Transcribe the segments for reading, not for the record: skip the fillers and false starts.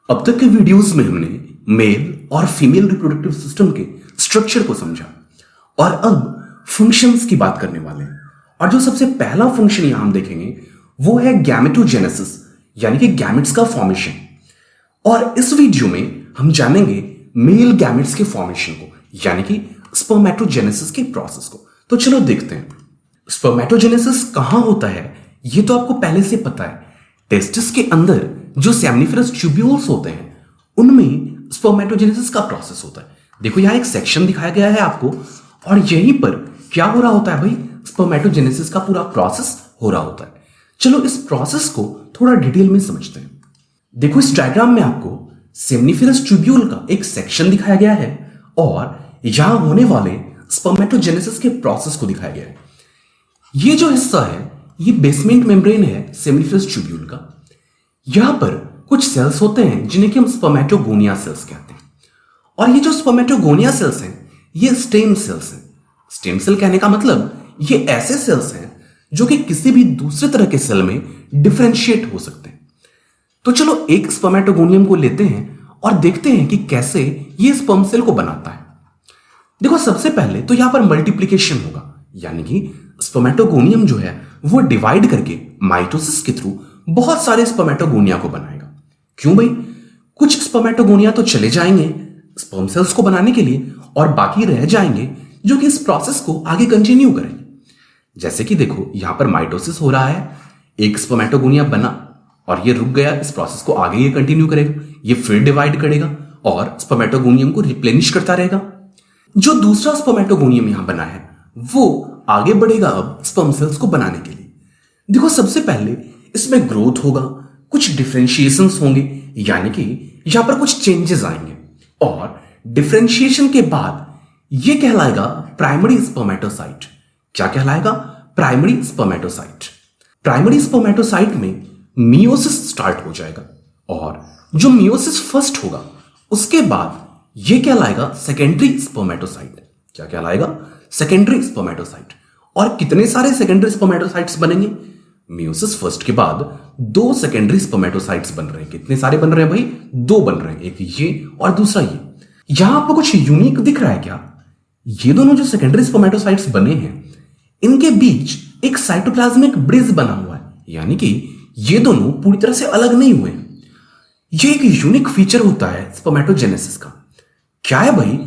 अब तक के वीडियोस में हमने मेल और फीमेल रिप्रोडक्टिव सिस्टम के स्ट्रक्चर को समझा और अब फंक्शंस की बात करने वाले हैं। और जो सबसे पहला फंक्शन यहां हम देखेंगे वो है गैमेटोजेनेसिस, यानी कि गैमेट्स का फॉर्मेशन। और इस वीडियो में हम जानेंगे मेल गैमेट्स के फॉर्मेशन को, यानी कि स्पर्मेटोजेनेसिस के प्रोसेस को। तो चलो देखते हैं स्पर्मेटोजेनेसिस कहां होता है। ये तो आपको पहले से पता है, टेस्टिस के अंदर जो सेमनिफेरस ट्यूब्यूल्स होते हैं उनमें स्पर्मेटोजेनेसिस का प्रोसेस होता है। देखो यहां एक सेक्शन दिखाया गया है आपको, और यहीं पर क्या हो रहा होता है भाई, स्पर्मेटोजेनेसिस का पूरा प्रोसेस हो रहा होता है। चलो इस प्रोसेस को थोड़ा डिटेल में समझते हैं। देखो इस डायग्राम में आपको सेमनिफेरस ट्यूब्यूल का एक सेक्शन दिखाया गया है और यहां होने वाले स्पर्मेटोजेनेसिस के प्रोसेस को दिखाया गया है। ये जो हिस्सा है ये बेसमेंट मेम्ब्रेन है सेमनिफेरस ट्यूब्यूल का। यहां पर कुछ सेल्स होते हैं जिन्हें कि हम स्पर्मेटोगोनिया सेल्स कहते हैं। और ये जो स्पर्मेटोगोनिया सेल्स हैं ये स्टेम सेल्स हैं। स्टेम सेल कहने का मतलब ये ऐसे सेल्स हैं जो कि किसी भी दूसरे तरह के सेल में डिफरेंशिएट हो सकते हैं। तो चलो एक स्पर्मेटोगोनियम को लेते हैं और देखते हैं कि कैसे ये स्पर्म सेल को बनाता है। देखो सबसे पहले तो यहां पर मल्टीप्लिकेशन होगा, यानी कि स्पर्मेटोगोनियम जो है वो डिवाइड करके माइटोसिस के थ्रू बहुत सारे स्पर्मेटोगोनिया को बनाएगा। क्यों भाई, कुछ स्पर्मेटोगोनिया तो चले जाएंगे स्पर्म सेल्स को बनाने के लिए और बाकी रह जाएंगे जो कि इस प्रोसेस को आगे कंटिन्यू करेंगे। जैसे कि देखो यहां पर माइटोसिस हो रहा है, एक स्पर्मेटोगोनिया बना और ये रुक गया, इस प्रोसेस को आगे ये कंटिन्यू करेगा, ये फिर डिवाइड करेगा और स्पर्मेटोगोनियम को रिप्लेनिश करता रहेगा। जो दूसरा स्पर्मेटोगोनियम यहां बना है वो आगे बढ़ेगा अब स्पर्म सेल्स को बनाने के लिए। देखो सबसे पहले इसमें ग्रोथ होगा, कुछ डिफरेंशिएशंस होंगे, यानी कि यहां पर कुछ चेंजेस आएंगे और डिफरेंशिएशन के बाद ये कहलाएगा प्राइमरी स्पर्मेटोसाइट। क्या कहलाएगा? Primary spermatocyte. प्राइमरी स्पर्मेटोसाइट में मियोसिस स्टार्ट हो जाएगा और जो मियोसिस फर्स्ट होगा उसके बाद ये कहलाएगा सेकेंडरी स्पर्मेटोसाइट। क्या कहलाएगा? Secondary spermatocyte. और कितने सारे सेकेंडरी स्पर्मेटोसाइट्स बनेंगे? मियोसिस फर्स्ट के बाद 2 सेकेंडरी स्पर्मेटोसाइट्स बन रहे हैं। कितने सारे बन रहे हैं भाई? 2 बन रहे हैं, एक ये और दूसरा ये। यहां आपको कुछ यूनिक दिख रहा है क्या? ये दोनों जो सेकेंडरी स्पर्मेटोसाइट्स बने हैं इनके बीच एक साइटोप्लाज्मिक ब्रिज बना हुआ है, यानी कि ये दोनों पूरी तरह से अलग नहीं हुए। ये एक यूनिक फीचर होता है स्पर्मेटोजेनेसिस का। क्या है भाई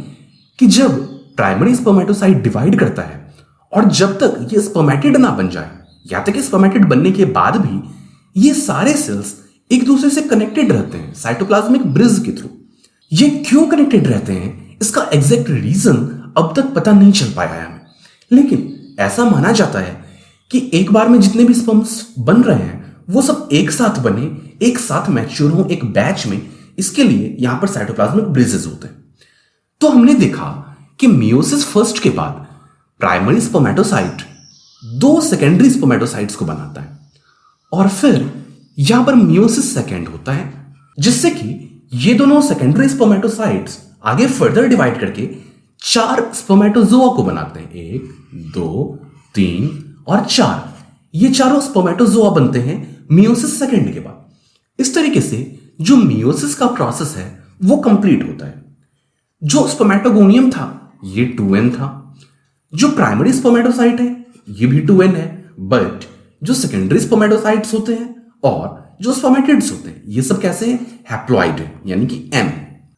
कि जब प्राइमरी स्पर्मेटोसाइट डिवाइड करता है और जब तक ये स्पर्मेटिड ना बन जाए, या तक स्पर्मेटिड बनने के बाद भी ये सारे सेल्स एक दूसरे से कनेक्टेड रहते हैं साइटोप्लाज्मिक ब्रिज के थ्रू। ये क्यों कनेक्टेड रहते हैं इसका एग्जैक्ट रीजन अब तक पता नहीं चल पाया है हमें, लेकिन ऐसा माना जाता है कि एक बार में जितने भी स्पर्म्स बन रहे हैं वो सब एक साथ बने, एक साथ मैच्योर हो एक बैच में। इसके लिए यहां पर साइटोप्लाज्मिक ब्रिजेस होते हैं। तो हमने देखा कि मियोसिस फर्स्ट के बाद प्राइमरी स्पर्मेटोसाइट 2 सेकेंडरी स्पर्मेटोसाइट्स को बनाता है और फिर यहां पर मियोसिस सेकेंड होता है, जिससे कि ये दोनों सेकेंडरी स्पर्मेटोसाइट्स आगे फर्दर डिवाइड करके 4 स्पर्मेटोजोआ को बनाते हैं। 1 2 3 और 4। ये चारों स्पर्मेटोजोआ बनते हैं मियोसिस सेकेंड के बाद। इस तरीके से जो मियोसिस का प्रोसेस है वो कंप्लीट होता है। जो स्पर्मेटोगोनियम था ये 2n था, जो प्राइमरी स्पर्मेटोसाइट है ये भी 2n है, बट जो सेकेंडरी स्पर्मेटोसाइट्स होते हैं और जो स्पर्मेटिड्स होते हैं ये सब कैसे हैं? हैप्लॉइड है, यानी कि m।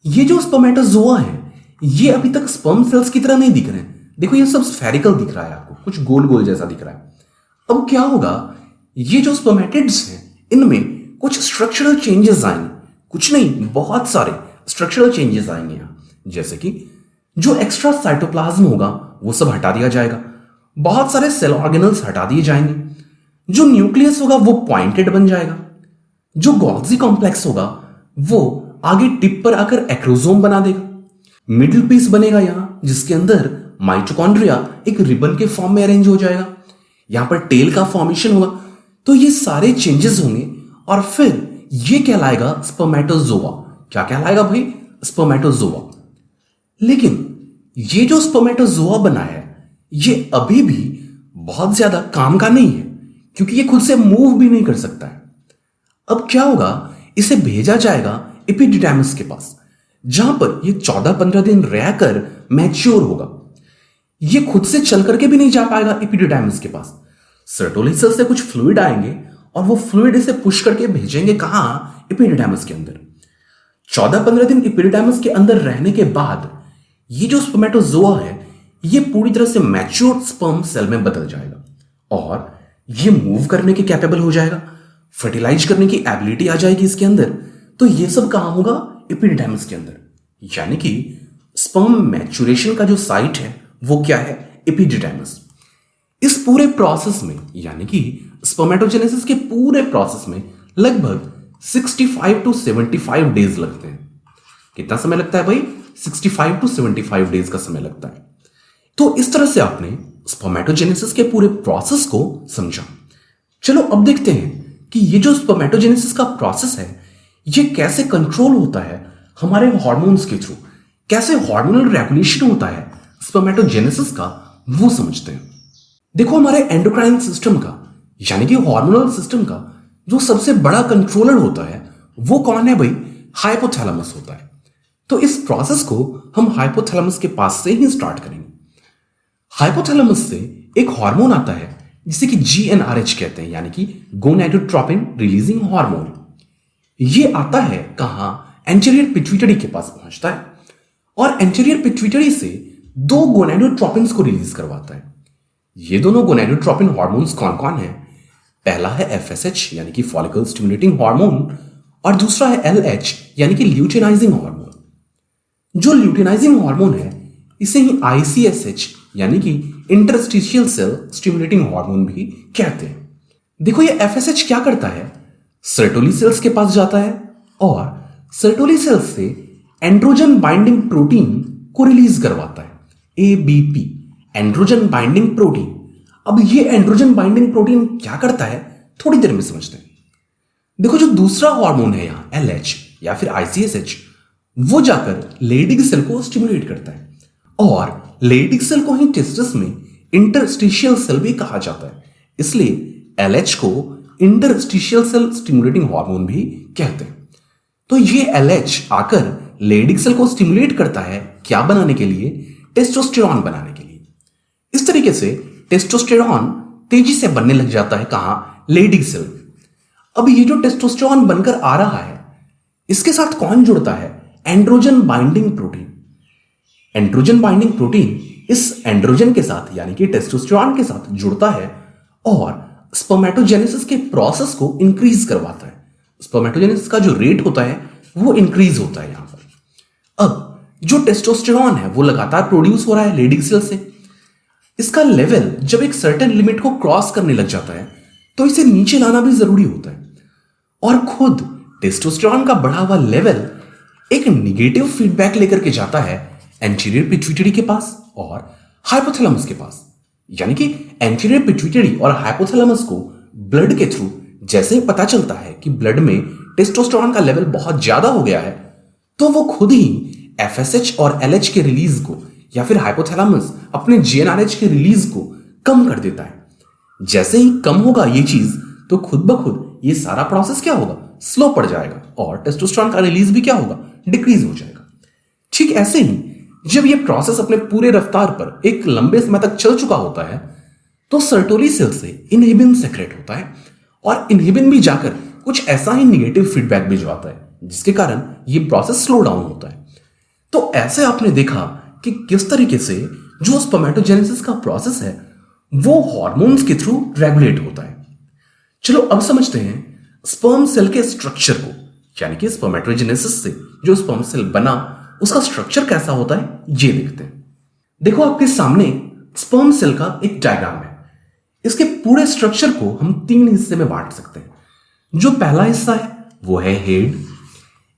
ये जो स्पर्मेटोजोआ है ये अभी तक स्पर्म सेल्स की तरह नहीं दिख रहे हैं। देखो ये सब स्फेरिकल दिख रहा है आपको, कुछ गोल गोल जैसा दिख रहा है। अब क्या होगा, ये जो स्पर्मेटिड्स हैं इनमें कुछ स्ट्रक्चरल चेंजेस आएंगे, कुछ नहीं बहुत सारे स्ट्रक्चरल चेंजेस आएंगे यहां। जैसे कि जो एक्स्ट्रा साइटोप्लाज्म होगा वो सब हटा दिया जाएगा, बहुत सारे सेल ऑर्गेनल्स हटा दिए जाएंगे, जो न्यूक्लियस होगा वो पॉइंटेड बन जाएगा, जो गोल्गी कॉम्प्लेक्स होगा वो आगे टिप पर आकर एक्रोसोम बना देगा, मिडिल पीस बनेगा यहां जिसके अंदर माइटोकॉन्ड्रिया एक रिबन के फॉर्म में अरेंज हो जाएगा, यहां पर टेल का फॉर्मेशन होगा। तो ये सारे चेंजेस होंगे और फिर ये कहलाएगा स्पर्मेटोजोआ। क्या कहलाएगा भाई? स्पर्मेटोजोआ। लेकिन ये जो स्पर्मेटोजोआ बना है ये अभी भी बहुत ज्यादा काम का नहीं है, क्योंकि ये खुद से मूव भी नहीं कर सकता है। अब क्या होगा, इसे भेजा जाएगा एपिडिडाइमिस के पास, जहां पर ये 14-15 दिन रहकर मैच्योर होगा। ये खुद से चल करके भी नहीं जा पाएगा एपिडिडाइमिस के पास। सर्टोली सेल से कुछ फ्लूइड आएंगे और वो फ्लूइड इसे पुश करके भेजेंगे कहां? एपिडिडाइमिस के अंदर। 14-15 दिन एपिडिडाइमिस के अंदर रहने के बाद ये जो स्पर्मेटोजोआ है ये पूरी तरह से मैच्योर स्पर्म सेल में बदल जाएगा और ये मूव करने के कैपेबल हो जाएगा, फर्टिलाइज करने की एबिलिटी आ जाएगी इसके अंदर। तो ये सब कहां होगा? एपिडिडाइमिस के अंदर। यानी कि स्पर्म मैच्योरेशन का जो साइट है वो क्या है? एपिडिडाइमिस। इस पूरे प्रोसेस में यानी कि स्पर्मेटोजेनेसिस के पूरे प्रोसेस में लगभग 65 to 75 डेज लगते हैं। कितना समय लगता है भाई? 65 to 75 डेज का समय लगता है। तो इस तरह से आपने स्पर्मेटोजेनेसिस के पूरे प्रोसेस को समझा। चलो अब देखते हैं कि ये जो स्पर्मेटोजेनेसिस का प्रोसेस है ये कैसे कंट्रोल होता है हमारे हार्मोन्स के थ्रू, कैसे हार्मोनल रेगुलेशन होता है स्पर्मेटोजेनेसिस का, वो समझते हैं। देखो, हमारे एंडोक्राइन सिस्टम का यानी कि हार्मोनल सिस्टम का जो सबसे बड़ा कंट्रोलर होता है वो कौन है भाई? हाइपोथैलेमस होता है। तो इस प्रोसेस को हम हाइपोथैलेमस के पास से ही स्टार्ट करेंगे। हाइपोथैलेमस से एक हार्मोन आता है जिसे कि GnRH कहते हैं, यानी कि गोनाडोट्रोपिन रिलीजिंग हार्मोन। ये आता है कहां? एंटीरियर पिट्यूटरी के पास पहुंचता है और एंटीरियर पिट्यूटरी से 2 गोनाडोट्रोपिन्स को रिलीज करवाता है। ये दोनों गोनाडोट्रोपिन हार्मोन्स कौन कौन है? पहला है FSH यानी कि फॉलिकल स्टिमुलेटिंग हार्मोन और दूसरा है LH यानी कि ल्यूटेनाइजिंग हार्मोन। जो ल्यूटेनाइजिंग हार्मोन है इसे ही ICSH यानी कि इंटरस्टिशियल सेल स्टिमुलेटिंग हार्मोन भी कहते हैं। देखो, ये FSH क्या करता है? सर्टोली सेल्स के पास जाता है और सर्टोली सेल्स से एंड्रोजन बाइंडिंग प्रोटीन को रिलीज करवाता है, ABP, एंड्रोजन बाइंडिंग प्रोटीन। अब ये एंड्रोजन बाइंडिंग प्रोटीन क्या करता है थोड़ी देर में समझते हैं। देखो, जो दूसरा हार्मोन है यहां LH या फिर ICSH, वो जाकर लेडिग सेल को स्टिमुलेट करता है और लेडिग सेल को ही टेस्टिस में इंटरस्टिशियल सेल भी कहा जाता है, इसलिए LH को इंटरस्टिशियल सेल स्टिमुलेटिंग हार्मोन भी कहते हैं। तो ये LH आकर लेडिग सेल को स्टिमुलेट करता है क्या बनाने के लिए? टेस्टोस्टेरॉन बनाने के लिए। इस तरीके से टेस्टोस्टेरॉन तेजी से बनने लग जाता है कहां? Leydig cell. अब ये जो टेस्टोस्टेरॉन बनकर आ रहा है इसके साथ कौन जुड़ता है? Androgen binding protein. Androgen binding protein इस एंड्रोजन के साथ यानी कि टेस्टोस्टेरॉन के साथ जुड़ता है और स्पर्मेटोजेनेसिस के प्रोसेस को इंक्रीज करवाता है। स्पर्मेटोजेनेसिस का जो रेट होता है वो इंक्रीज होता है यहां पर। अब जो टेस्टोस्टेरॉन है वो लगातार प्रोड्यूस हो रहा है लेडिग सेल से। इसका लेवल जब एक सर्टेन लिमिट को क्रॉस करने लग जाता है तो इसे नीचे लाना भी जरूरी होता है और खुद टेस्टोस्टेरॉन का बढ़ा हुआ लेवल एक निगेटिव फीडबैक लेकर के जाता है एंटीरियर पिट्यूटरी के पास और हाइपोथैलेमस के पास। यानी कि एंटीरियर पिट्यूटरी और हाइपोथैलेमस को ब्लड के थ्रू जैसे ही पता चलता है कि ब्लड में टेस्टोस्टेरॉन का लेवल बहुत ज्यादा हो गया है तो वो खुद ही FSH और LH के रिलीज को या फिर हाइपोथैलेमस अपने GnRH के रिलीज को कम कर देता है। जैसे ही कम होगा ये चीज तो खुद ब खुद ये सारा प्रोसेस क्या होगा? स्लो पड़ जाएगा और टेस्टोस्टेरॉन का रिलीज भी क्या होगा? डिक्रीज हो जाएगा। ठीक ऐसे ही जब ये प्रोसेस अपने पूरे रफ्तार पर एक लंबे समय तक चल चुका होता है तो सर्टोली सेल से इनहिबिन सेक्रेट होता है और इनहिबिन भी जाकर कुछ ऐसा ही निगेटिव फीडबैक भिजवाता है जिसके कारण ये प्रोसेस स्लो डाउन होता है। तो ऐसे आपने देखा कि किस तरीके से जो स्पर्मेटोजेनेसिस का प्रोसेस है वो हार्मोन्स के थ्रू रेगुलेट होता है। चलो अब समझते हैं स्पर्म सेल के स्ट्रक्चर को, यानी कि स्पर्मेटोजेनेसिस से जो स्पर्म सेल बना उसका स्ट्रक्चर कैसा होता है ये देखते हैं। देखो, आपके सामने स्पर्म सेल का एक डायग्राम है। इसके पूरे स्ट्रक्चर को हम 3 हिस्से में बांट सकते हैं। जो पहला हिस्सा है वो है हेड,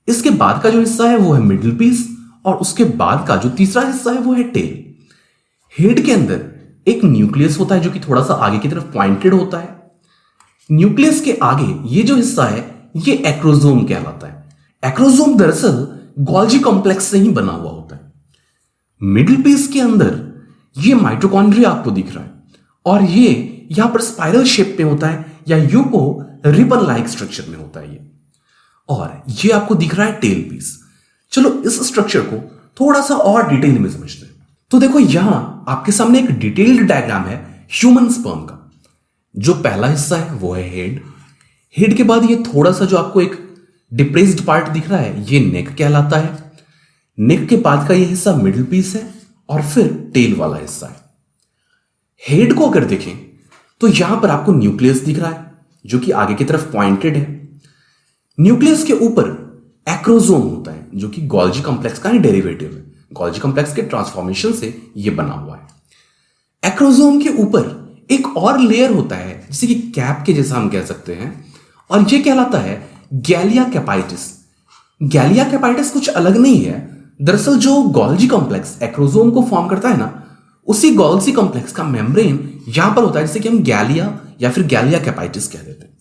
इसके बाद का जो हिस्सा है वो है मिडिल पीस और उसके बाद का जो तीसरा हिस्सा है वो है टेल। हेड के अंदर एक न्यूक्लियस होता है जो कि थोड़ा सा आगे की तरफ पॉइंटेड होता है। न्यूक्लियस के आगे ये जो हिस्सा है ये एक्रोसोम कहलाता है। एक्रोसोम दरअसल गोल्जी कॉम्प्लेक्स से ही बना हुआ होता है। मिडिल पीस के अंदर ये माइटोकॉन्ड्रिया आपको दिख रहा है और ये यहां पर स्पाइरल शेप में होता है या यूको रिबन लाइक स्ट्रक्चर में होता है ये। और ये आपको दिख रहा है टेल पीस। चलो इस स्ट्रक्चर को थोड़ा सा और डिटेल में समझते हैं। तो देखो यहां आपके सामने एक डिटेल्ड डायग्राम है ह्यूमन स्पर्म का। जो पहला हिस्सा है वो है हेड। हेड के बाद ये थोड़ा सा जो आपको एक डिप्रेस्ड पार्ट दिख रहा है ये नेक कहलाता है। नेक के बाद का ये हिस्सा मिडिल पीस है और फिर टेल वाला हिस्सा है। हेड को अगर देखें तो यहां पर आपको न्यूक्लियस दिख रहा है जो कि आगे की तरफ पॉइंटेड है। न्यूक्लियस के ऊपर एक्रोसोम होता है जो कि गोल्जी कॉम्प्लेक्स का ही डेरिवेटिव है। गोल्जी कॉम्प्लेक्स के ट्रांसफॉर्मेशन से यह बना हुआ है। एक्रोसोम के ऊपर एक और लेयर होता है जिसे कि कैप के जैसा हम कह सकते हैं और यह कहलाता है गैलिया कैपाइटिस। गैलिया कैपाइटिस कुछ अलग नहीं है, दरअसल जो गोल्जी कॉम्प्लेक्स एक्रोसोम को फॉर्म करता है ना, उसी गोल्जी कॉम्प्लेक्स का मेम्ब्रेन यहां पर होता है जिसे कि हम गैलिया या फिर गैलिया कैपाइटिस कह देते हैं।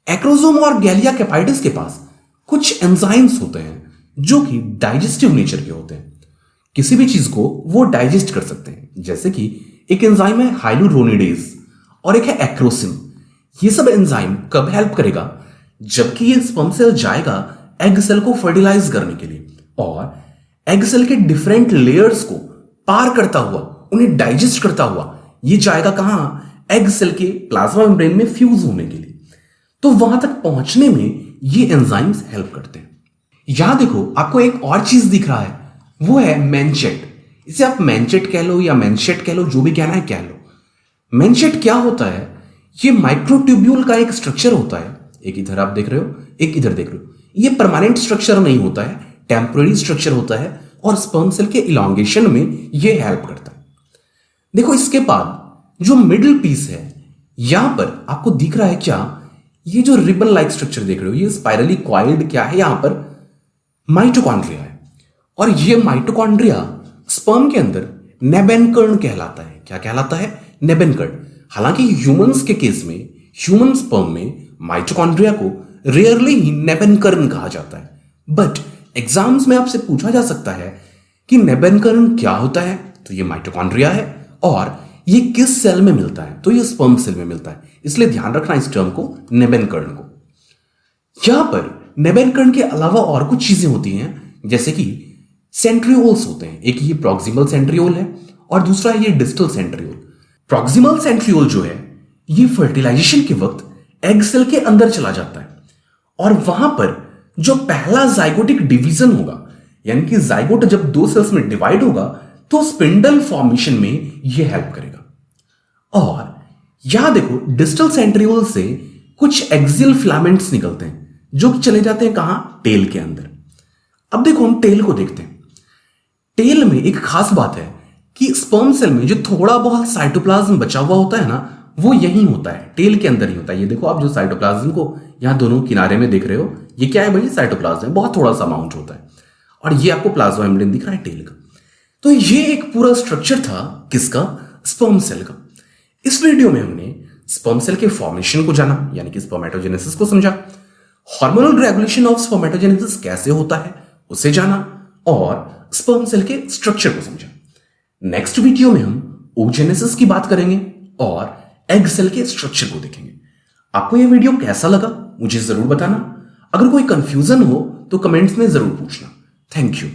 एक्रोसोम और गैलिया कैपाइटिस के पास कुछ एंजाइम्स होते हैं जो कि डाइजेस्टिव नेचर के होते हैं। किसी भी चीज को वो डाइजेस्ट कर सकते हैं, जैसे कि एक एंजाइम है हाइलुरोनिडेज और एक है एक्रोसिन। ये सब एंजाइम कब हेल्प करेगा? जबकि ये स्पर्म सेल जाएगा एग सेल को फर्टिलाइज करने के लिए और एग सेल के डिफरेंट लेयर्स को पार करता हुआ, उन्हें डाइजेस्ट करता हुआ ये जाएगा कहां? एग सेल के प्लाज्मा मेम्ब्रेन में फ्यूज होने के लिए। तो वहां तक पहुंचने में ये एंजाइम्स हेल्प करते हैं। यहां देखो आपको एक और चीज दिख रहा है, वो है मैनचेट। इसे आप मैनचेट कह लो या मैनशेट कह लो, जो भी कहना है कह लो। मैनचेट क्या होता है? ये माइक्रोट्यूब्यूल का एक स्ट्रक्चर होता है। एक इधर आप देख रहे हो, एक इधर देख रहे हो। ये परमानेंट स्ट्रक्चर नहीं होता है, टेम्पररी स्ट्रक्चर होता है और स्पर्म सेल के इलांगेशन में ये हेल्प करता है। देखो इसके बाद जो मिडिल पीस है यहां पर आपको दिख रहा है क्या? ये जो रिबन लाइक स्ट्रक्चर देख रहे हो, ये स्पाइरली कॉइल्ड क्या है? यहां पर माइटोकॉन्ड्रिया है और ये माइटोकॉन्ड्रिया स्पर्म के अंदर नेबेनकर्ण कहलाता है। क्या कहलाता है? नेबेनकर्ण। हालांकि ह्यूमंस के केस में, ह्यूमन स्पर्म में माइटोकॉन्ड्रिया को रेयरली ही नेबेनकर्ण कहा जाता है, बट एग्जाम्स में आपसे पूछा जा सकता है कि नेबेनकर्ण क्या होता है? तो ये माइटोकॉन्ड्रिया है और ये किस सेल में मिलता है? तो ये स्पर्म सेल में मिलता है। इसलिए ध्यान रखना इस टर्म को, नेबेनकर्ण को। यहां पर नेबेनकर्ण के अलावा और कुछ चीजें होती हैं, जैसे कि सेंट्रियोल्स होते हैं। एक ये प्रॉक्सिमल सेंट्रियोल है और दूसरा ये डिस्टल सेंट्रियोल। प्रॉक्सिमल सेंट्रियोल जो है ये फर्टिलाइजेशन के वक्त एग सेल के अंदर चला जाता है और वहां पर जो पहला जाइगोटिक डिवीजन होगा, यानी कि जाइगोट जब दो सेल्स में डिवाइड होगा तो स्पिंडल फॉर्मेशन में यह हेल्प करेगा। और यहां देखो डिस्टल सेंट्रियोल से कुछ एक्सियल फिलामेंट्स निकलते हैं जो चले जाते हैं कहां? टेल के अंदर। अब देखो हम टेल को देखते हैं। टेल में एक खास बात है कि स्पर्म सेल में जो थोड़ा बहुत साइटोप्लाज्म बचा हुआ होता है ना, वो यही होता है, टेल के अंदर ही होता है। ये देखो आप जो साइटोप्लाज्म को यहां दोनों किनारे में देख रहे हो, ये क्या है भाई? साइटोप्लाज्म है, बहुत थोड़ा सा अमाउंट होता है और ये आपको प्लाज्मा मेम्ब्रेन दिख रहा है टेल का। तो ये एक पूरा स्ट्रक्चर था किसका? स्पर्म सेल का। इस वीडियो में हमने स्पर्म सेल के फॉर्मेशन को जाना, यानी कि स्पर्मेटोजेनेसिस को समझा, हार्मोनल रेगुलेशन ऑफ स्पर्मेटोजेनेसिस कैसे होता है उसे जाना और स्पर्म सेल के स्ट्रक्चर को समझा। नेक्स्ट वीडियो में हम ओजेनेसिस की बात करेंगे और एग सेल के स्ट्रक्चर को देखेंगे। आपको यह वीडियो कैसा लगा मुझे जरूर बताना। अगर कोई कंफ्यूजन हो तो कमेंट्स में जरूर पूछना। Thank you.